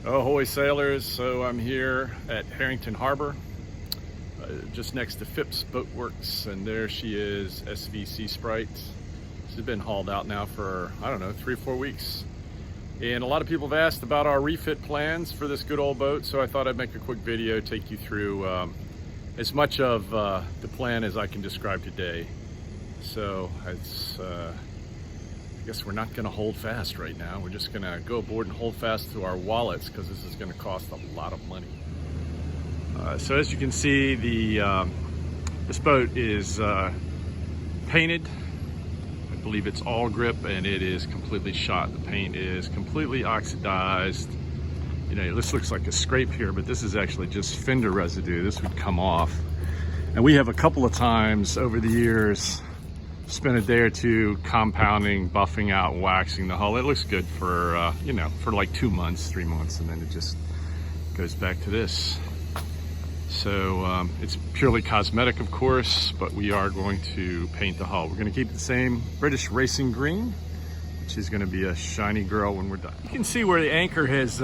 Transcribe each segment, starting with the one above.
Ahoy sailors, so I'm here at Harrington Harbor, just next to Phipps Boat Works, and there she is, SeaSprite. She's been hauled out now for, I don't know, 3 or 4 weeks. And a lot of people have asked about our refit plans for this good old boat, so I thought I'd make a quick video, take you through as much of the plan as I can describe today. So it's, I guess we're not going to hold fast right now. We're just going to go aboard and hold fast to our wallets because this is going to cost a lot of money. So as you can see, this boat is painted. I believe it's all grip and it is completely shot. The paint is completely oxidized. You know, this looks like a scrape here, but this is actually just fender residue. This would come off. And we have a couple of times over the years spent a day or two compounding, buffing out, waxing the hull. It looks good for, you know, for like 2 months, 3 months, and then it just goes back to this. So it's purely cosmetic, of course, but we are going to paint the hull. We're going to keep the same British racing green, which is going to be a shiny girl when we're done. You can see where the anchor has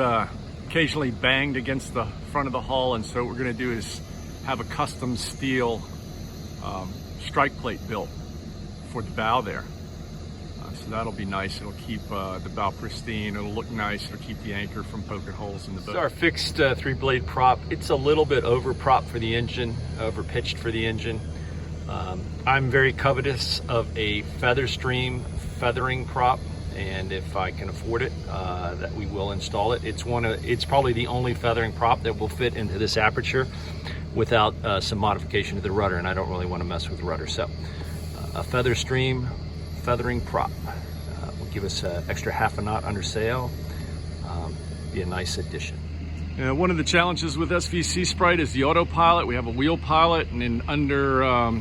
occasionally banged against the front of the hull, and so what we're going to do is have a custom steel strike plate built for the bow there. So that'll be nice. It'll keep the bow pristine. It'll look nice. It'll keep the anchor from poking holes in the boat. This is our fixed 3-blade prop. It's a little bit over prop for the engine, over pitched for the engine. I'm very covetous of a feather stream feathering prop, and if I can afford it, that we will install it. It's probably the only feathering prop that will fit into this aperture without some modification to the rudder, and I don't really want to mess with the rudder. So a feather stream feathering prop will give us an extra half a knot under sail. Be a nice addition. One of the challenges with SeaSprite is the autopilot. We have a wheel pilot, and under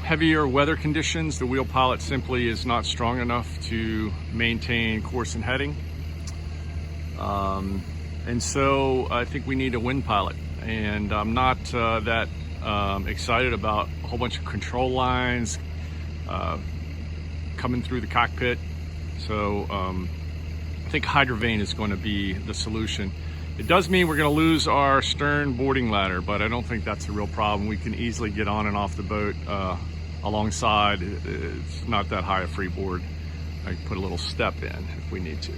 heavier weather conditions, the wheel pilot simply is not strong enough to maintain course and heading. And so I think we need a wind pilot, and I'm not that excited about a whole bunch of control lines coming through the cockpit. So I think hydrovane is going to be the solution. It does mean we're going to lose our stern boarding ladder, but I don't think that's a real problem. We can easily get on and off the boat alongside. It's not that high a freeboard. I can put a little step in if we need to.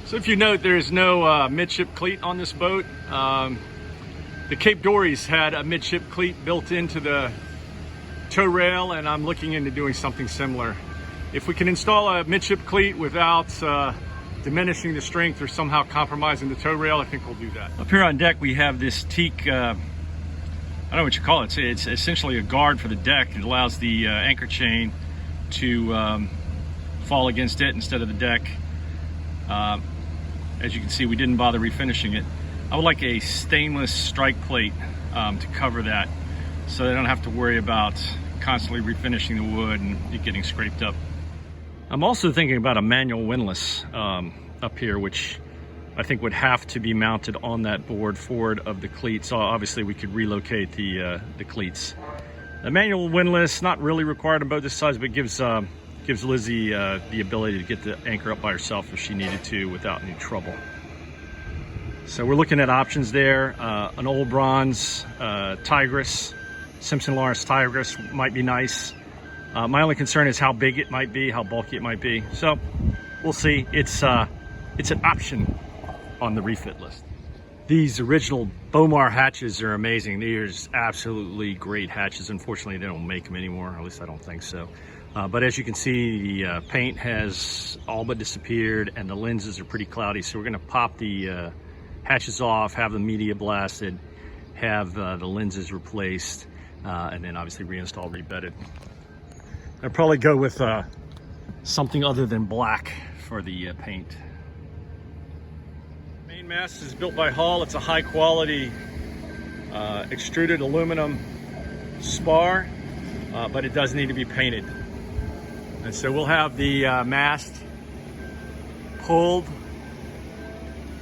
So if you note, there's no midship cleat on this boat. The Cape Dories had a midship cleat built into the tow rail, and I'm looking into doing something similar. If we can install a midship cleat without diminishing the strength or somehow compromising the tow rail, I think we'll do that. Up here on deck, we have this teak, I don't know what you call it. It's essentially a guard for the deck. It allows the anchor chain to fall against it instead of the deck. As you can see, we didn't bother refinishing it. I would like a stainless strike plate to cover that, so they don't have to worry about constantly refinishing the wood and it getting scraped up. I'm also thinking about a manual windlass up here, which I think would have to be mounted on that board forward of the cleats. So obviously we could relocate the cleats. The manual windlass, not really required on boat this size, but gives Lizzie the ability to get the anchor up by herself if she needed to without any trouble. So we're looking at options there. An old bronze Tigress, Simpson Lawrence Tigress might be nice. My only concern is how big it might be, how bulky it might be. So we'll see. It's an option on the refit list. These original Bomar hatches are amazing. They are just absolutely great hatches. Unfortunately, they don't make them anymore. At least I don't think so. But as you can see, the paint has all but disappeared and the lenses are pretty cloudy. So we're gonna pop the hatches off, have the media blasted, have the lenses replaced, and then obviously reinstalled, rebedded. I'd probably go with something other than black for the paint. Main mast is built by Hull. It's a high quality extruded aluminum spar, but it does need to be painted. And so we'll have the mast pulled,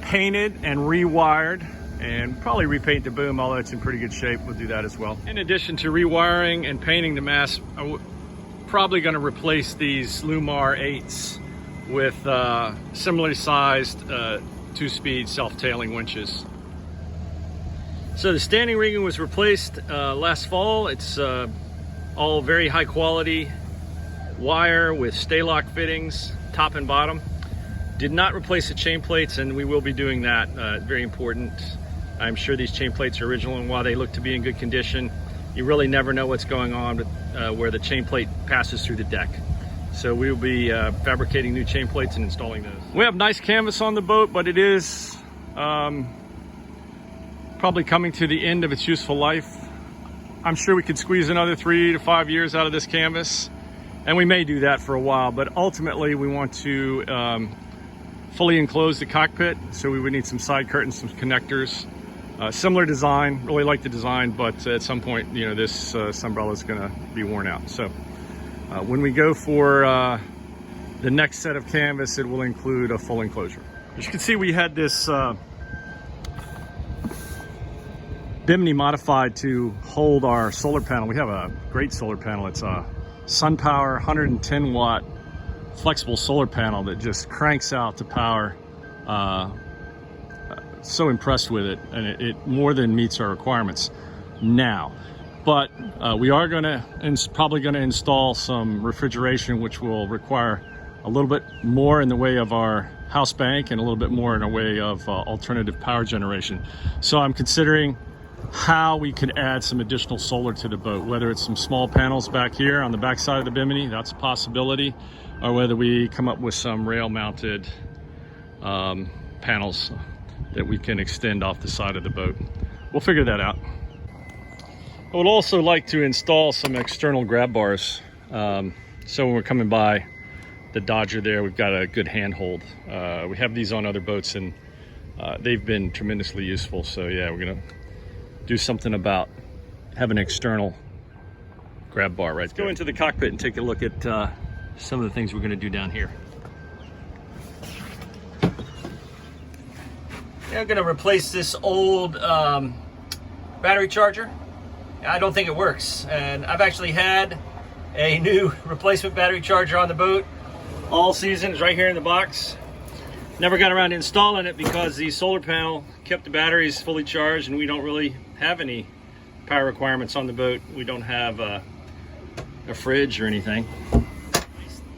painted, and rewired, and probably repaint the boom, although it's in pretty good shape. We'll do that as well. In addition to rewiring and painting the mast, I'm probably going to replace these Lumar 8s with similarly sized 2-speed self-tailing winches. So the standing rigging was replaced last fall. It's all very high quality wire with stay-lock fittings, top and bottom. Did not replace the chain plates, and we will be doing that. Very important. I'm sure these chain plates are original, and while they look to be in good condition, you really never know what's going on with, where the chain plate passes through the deck. So we will be fabricating new chain plates and installing those. We have nice canvas on the boat, but it is probably coming to the end of its useful life. I'm sure we could squeeze another 3 to 5 years out of this canvas, and we may do that for a while, but ultimately we want to fully enclose the cockpit, so we would need some side curtains, some connectors. Similar design, really like the design, but at some point, you know, this umbrella is gonna be worn out. So when we go for the next set of canvas, it will include a full enclosure. As you can see, we had this bimini modified to hold our solar panel. We have a great solar panel. It's a SunPower 110 watt flexible solar panel that just cranks out the power. So impressed with it, and it more than meets our requirements now. But we are probably gonna install some refrigeration, which will require a little bit more in the way of our house bank and a little bit more in the way of alternative power generation. So I'm considering how we could add some additional solar to the boat, whether it's some small panels back here on the back side of the bimini, that's a possibility, or whether we come up with some rail mounted panels that we can extend off the side of the boat. We'll figure that out. I would also like to install some external grab bars. So when we're coming by the Dodger there, we've got a good handhold. We have these on other boats, and they've been tremendously useful. So yeah, we're gonna do something about having an external grab bar right there. Go into the cockpit and take a look at some of the things we're gonna do down here. Yeah, I'm gonna replace this old battery charger. I don't think it works, and I've actually had a new replacement battery charger on the boat all season. It's right here in the box. Never got around to installing it because the solar panel kept the batteries fully charged, and we don't really have any power requirements on the boat. We don't have a fridge or anything.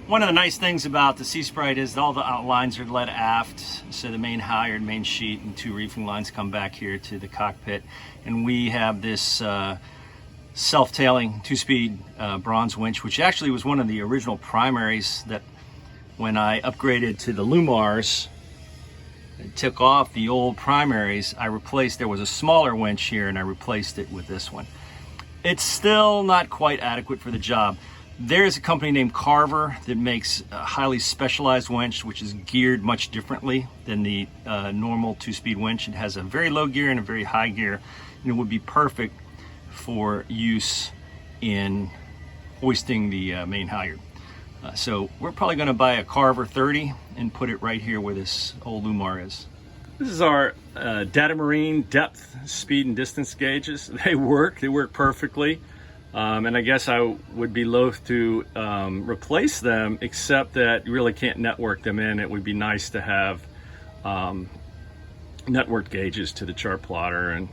One of the nice things about the SeaSprite is all the outlines are led aft, so the main halyard, main sheet, and 2 reefing lines come back here to the cockpit. And we have this self-tailing 2-speed bronze winch, which actually was one of the original primaries that when I upgraded to the Lumars, and took off the old primaries, there was a smaller winch here, and I replaced it with this one. It's still not quite adequate for the job. There's a company named Carver that makes a highly specialized winch, which is geared much differently than the normal 2-speed winch. It has a very low gear and a very high gear, and it would be perfect for use in hoisting the main halyard. So we're probably going to buy a Carver 30 and put it right here where this old Lumar is. This is our Data Marine depth, speed, and distance gauges. They work perfectly. And I guess I would be loath to replace them, except that you really can't network them in. It would be nice to have networked gauges to the chart plotter, and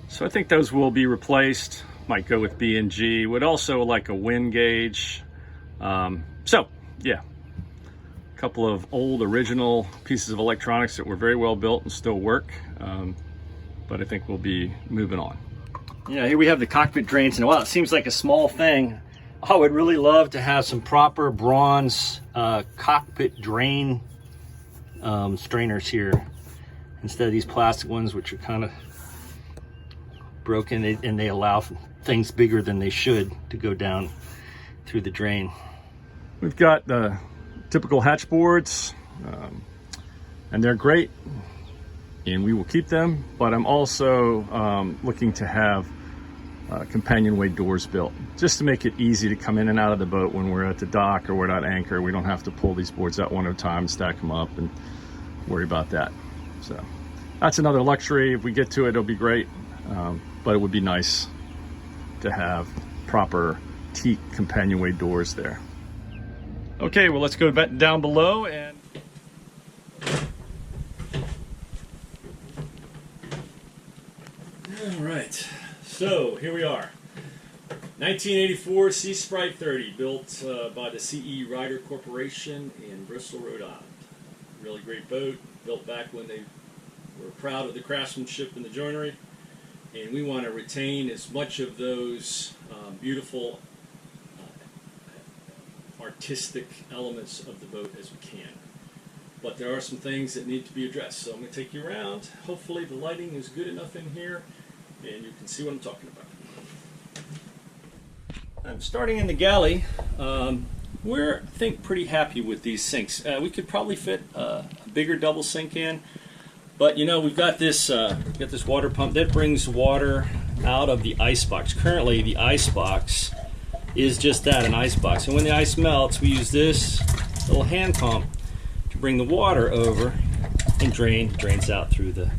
so I think those will be replaced. Might go with B&G. Would also like a wind gauge. So yeah, a couple of old original pieces of electronics that were very well built and still work, but I think we'll be moving on. Yeah, here we have the cockpit drains, and while it seems like a small thing, I would really love to have some proper bronze cockpit drain strainers here instead of these plastic ones, which are kind of broken, and they allow things bigger than they should to go down through the drain. We've got the typical hatch boards, and they're great, and we will keep them, but I'm also looking to have companionway doors built, just to make it easy to come in and out of the boat when we're at the dock or we're at anchor. We don't have to pull these boards out one at a time, stack them up, and worry about that. So that's another luxury. If we get to it, it'll be great, but it would be nice to have proper teak companionway doors there. Okay, well, let's go back down below and All right, so here we are. 1984 SeaSprite 30, built by the CE Ryder Corporation in Bristol, Rhode Island. Really great boat, built back when they were proud of the craftsmanship and the joinery. And we want to retain as much of those beautiful artistic elements of the boat as we can. But there are some things that need to be addressed. So I'm going to take you around. Hopefully the lighting is good enough in here and you can see what I'm talking about. I'm starting in the galley. We're, I think, pretty happy with these sinks. We could probably fit a bigger double sink in, but you know, we've got this water pump that brings water out of the ice box. Currently, the ice box is just that, an ice box. And when the ice melts, we use this little hand pump to bring the water over and drains out through the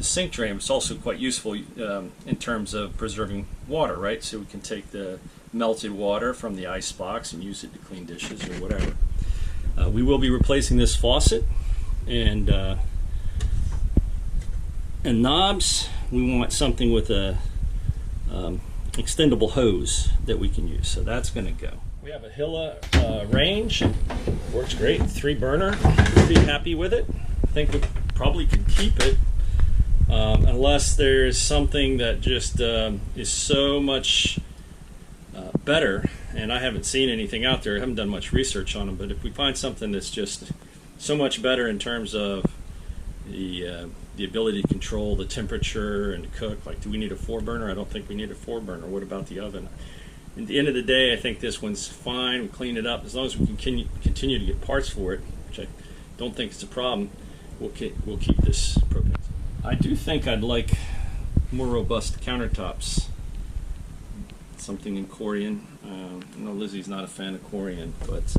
sink drain. It's also quite useful in terms of preserving water, right? So we can take the melted water from the ice box and use it to clean dishes or whatever. We will be replacing this faucet and knobs. We want something with a extendable hose that we can use. So that's going to go. We have a Hilla range. Works great. 3-burner. Pretty happy with it. I think we probably could keep it. Unless there's something that just is so much better, and I haven't seen anything out there, I haven't done much research on them, but if we find something that's just so much better in terms of the ability to control the temperature and cook, like do we need a 4-burner? I don't think we need a 4-burner. What about the oven? At the end of the day, I think this one's fine. We clean it up. As long as we can continue to get parts for it, which I don't think is a problem, we'll keep this propane. I do think I'd like more robust countertops. Something in Corian. I know Lizzie's not a fan of Corian, but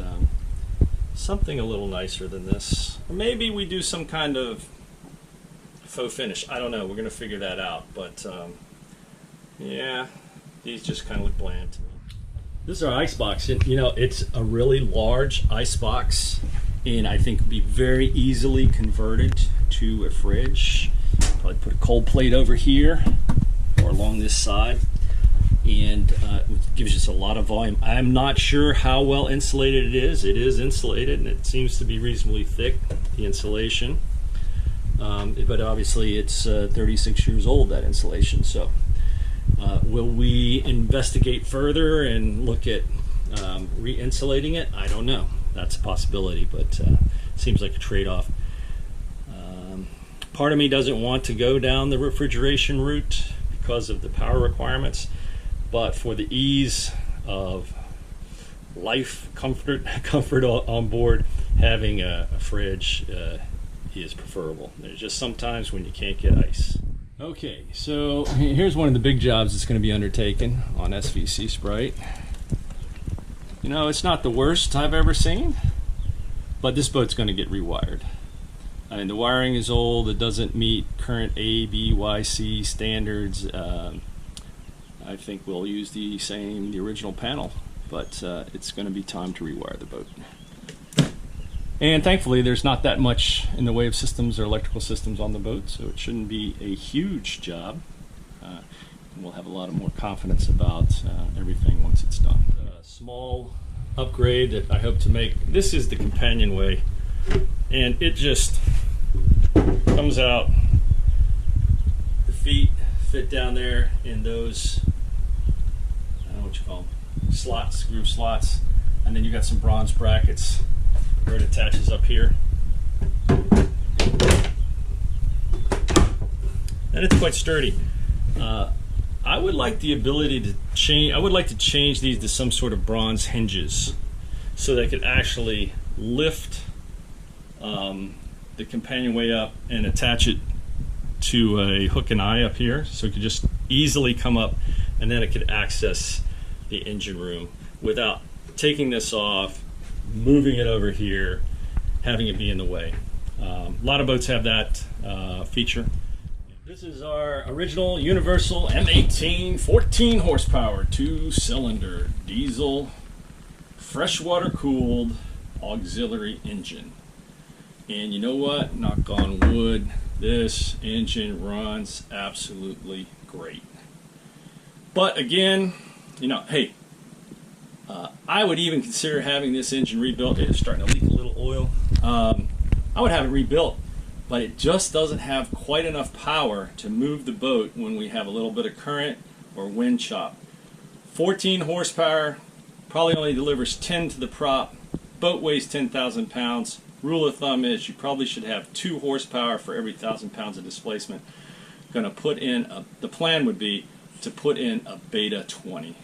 something a little nicer than this. Or maybe we do some kind of faux finish. I don't know. We're going to figure that out. But yeah, these just kind of look bland to me. This is our ice box. You know, it's a really large ice box, and I think it'd be very easily converted to a fridge. Probably put a cold plate over here or along this side, and it gives us a lot of volume. I'm not sure how well insulated it is. It is insulated, and it seems to be reasonably thick, the insulation. But obviously it's 36 years old, that insulation. So will we investigate further and look at re-insulating it? I don't know. That's a possibility, but it seems like a trade-off. Part of me doesn't want to go down the refrigeration route because of the power requirements, but for the ease of life, comfort on board, having a fridge is preferable. There's just sometimes when you can't get ice. Okay, so here's one of the big jobs that's going to be undertaken on SeaSprite. You know, it's not the worst I've ever seen, but this boat's going to get rewired. I mean, the wiring is old. It doesn't meet current A, B, Y, C standards. I think we'll use the original panel, but it's going to be time to rewire the boat. And thankfully, there's not that much in the way of systems or electrical systems on the boat, so it shouldn't be a huge job. And we'll have a lot more confidence about everything once it's done. A small upgrade that I hope to make. This is the companionway, and it just comes out. The feet fit down there in those, I don't know what you call them, slots, groove slots, and then you got some bronze brackets where it attaches up here. And it's quite sturdy. I would like the ability to change. I would like to change these to some sort of bronze hinges, so they could actually lift the companionway up and attach it to a hook and eye up here, so it could just easily come up, and then it could access the engine room without taking this off, moving it over here, having it be in the way. A lot of boats have that feature. This is our original universal M18 14 horsepower 2-cylinder diesel freshwater cooled auxiliary engine. And you know what? Knock on wood, This engine runs absolutely great. But again, you know, hey, I would even consider having this engine rebuilt. It's starting to leak a little oil. I would have it rebuilt, but it just doesn't have quite enough power to move the boat when we have a little bit of current or wind chop. 14 horsepower, probably only delivers 10 to the prop. Boat weighs 10,000 pounds. Rule of thumb is you probably should have 2 horsepower for every 1,000 pounds of displacement. Gonna put in the plan would be to put in a Beta 20.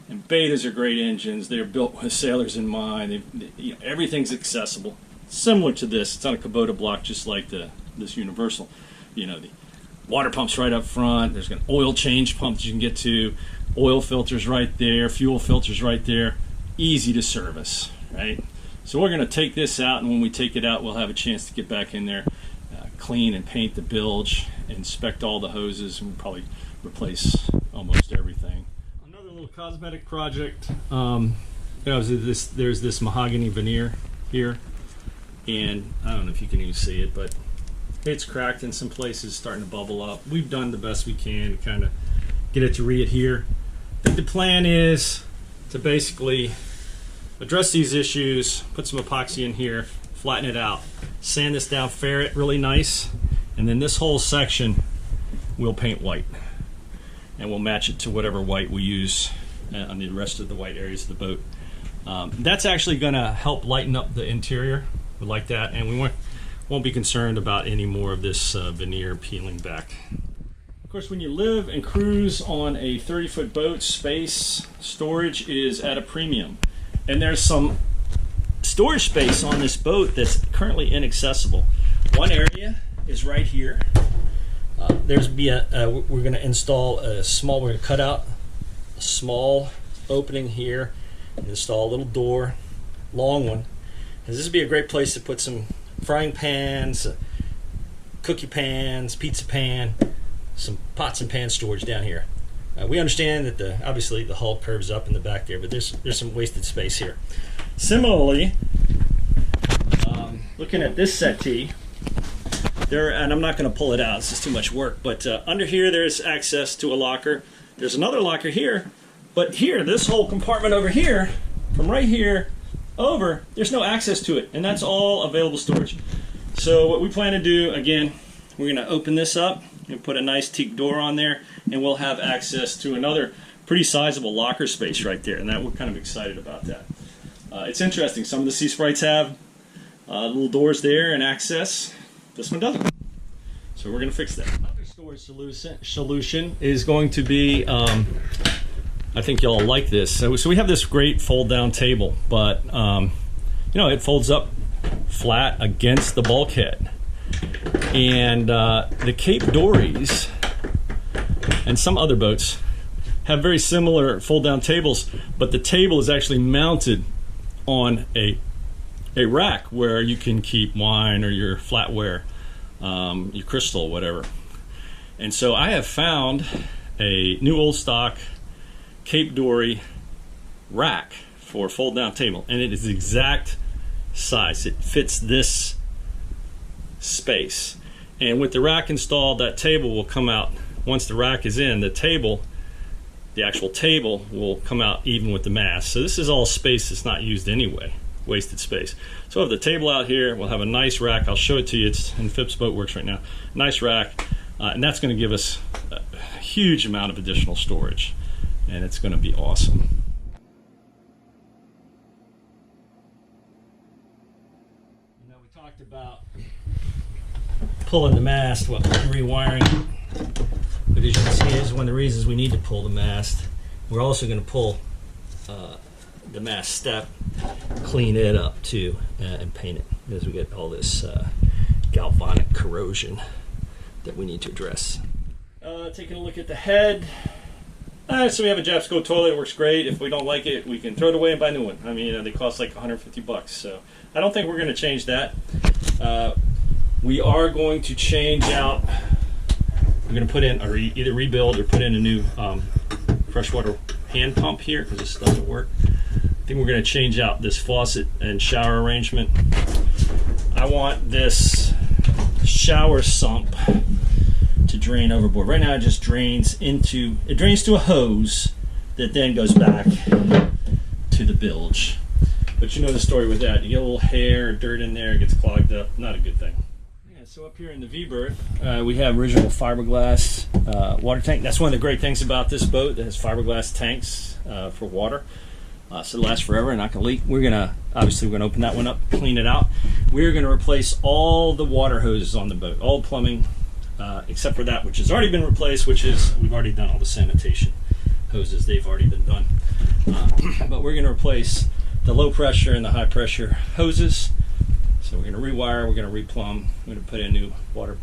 And Betas are great engines. They're built with sailors in mind. You know, everything's accessible. Similar to this, it's on a Kubota block, just like this Universal. You know, the water pump's right up front. There's an oil change pump that you can get to. Oil filters right there. Fuel filters right there. Easy to service, right? So we're going to take this out, and when we take it out, we'll have a chance to get back in there, clean and paint the bilge, inspect all the hoses, and we'll probably replace almost everything. Another little cosmetic project. You know, there's this mahogany veneer here, and I don't know if you can even see it, but it's cracked in some places, starting to bubble up. We've done the best we can to kind of get it to re-adhere. I think the plan is to basically address these issues, put some epoxy in here, flatten it out, sand this down, fair it really nice, and then this whole section we'll paint white. And we'll match it to whatever white we use on the rest of the white areas of the boat. That's actually going to help lighten up the interior. We like that, and we won't be concerned about any more of this veneer peeling back. Of course, when you live and cruise on a 30-foot boat, space storage is at a premium. And there's some storage space on this boat that's currently inaccessible. One area is right here. We're going to install we're going to cut out a small opening here and install a little door, long one. And this would be a great place to put some frying pans, cookie pans, pizza pan, some pots and pan storage down here. We understand that obviously the hull curves up in the back there, but there's some wasted space here. Similarly, looking at this settee, and I'm not going to pull it out, it's just too much work, but under here there's access to a locker. There's another locker here, but here, this whole compartment over here, from right here over, there's no access to it, and that's all available storage. So what we plan to do, again, we're going to open this up and put a nice teak door on there, and we'll have access to another pretty sizable locker space right there, and we're kind of excited about that. It's interesting, some of the SeaSprites have little doors there and access. This one doesn't. So we're going to fix that. Another storage solution is going to be, I think y'all like this. So we have this great fold-down table, but you know, it folds up flat against the bulkhead. And the Cape Dories and some other boats have very similar fold-down tables, but the table is actually mounted on a rack where you can keep wine or your flatware, your crystal, whatever. And so I have found a new old stock Cape Dory rack for a fold-down table, and it is the exact size. It fits this space. And with the rack installed, that table will come out. Once the rack is in, the actual table will come out even with the mast. So this is all space that's not used anyway, wasted space. So we'll have the table out here, we'll have a nice rack. I'll show it to you, it's in Phipps Boat Works right now. Nice rack, and that's going to give us a huge amount of additional storage, and it's going to be awesome. You know, we talked about pulling the mast, rewiring it. But as you can see, this is one of the reasons we need to pull the mast. We're also going to pull the mast step, clean it up too, and paint it, because we get all this galvanic corrosion that we need to address. Taking a look at the head. So we have a Japsco toilet. It works great. If we don't like it, we can throw it away and buy a new one. I mean, they cost like 150 bucks. So I don't think we're going to change that. We are going to change out. We're going to put in, or either rebuild or put in a new freshwater hand pump here, because this doesn't work. I think we're going to change out this faucet and shower arrangement. I want this shower sump to drain overboard. Right now it just drains to a hose that then goes back to the bilge. But you know the story with that. You get a little hair, dirt in there, it gets clogged up. Not a good thing. Yeah, so up here in the V-berth, we have original fiberglass water tank. That's one of the great things about this boat that has fiberglass tanks for water. So it'll last forever and not gonna leak. We're gonna open that one up, clean it out. We're gonna replace all the water hoses on the boat, all plumbing, except for that which has already been replaced, which is, we've already done all the sanitation hoses. They've already been done. But we're gonna replace the low pressure and the high pressure hoses. So we're gonna rewire, we're gonna replumb, we're gonna put in a new water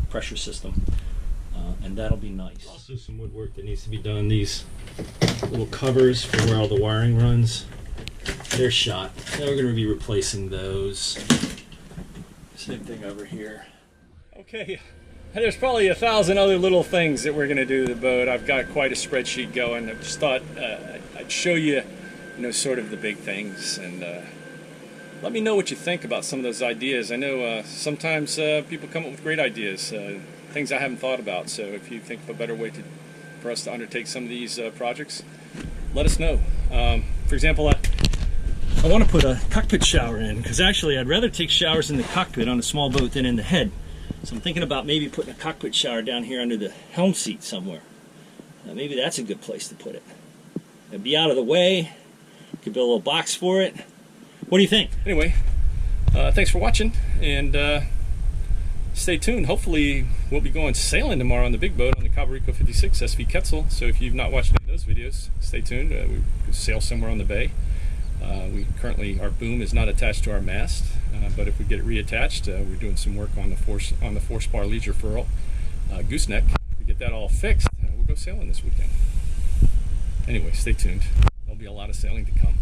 pressure system. And that'll be nice. Also some woodwork that needs to be done. These little covers for where all the wiring runs, they're shot. Now we're going to be replacing those. Same thing over here. Okay, there's probably 1,000 other little things that we're going to do to the boat. I've got quite a spreadsheet going. I just thought I'd show you, sort of the big things, and let me know what you think about some of those ideas. I know sometimes people come up with great ideas. Things I haven't thought about, so if you think of a better way for us to undertake some of these projects, let us know. For example, I want to put a cockpit shower in, because actually I'd rather take showers in the cockpit on a small boat than in the head. So I'm thinking about maybe putting a cockpit shower down here under the helm seat somewhere. Maybe that's a good place to put it. It'd be out of the way, could build a little box for it. What do you think? Anyway, thanks for watching, and stay tuned. Hopefully we'll be going sailing tomorrow on the big boat on the Cabo Rico 56 SV Quetzal. So if you've not watched any of those videos, stay tuned. We sail somewhere on the bay. Our boom is not attached to our mast, but if we get it reattached, we're doing some work on the four spar leisure furl gooseneck. If we get that all fixed, we'll go sailing this weekend. Anyway, stay tuned. There'll be a lot of sailing to come.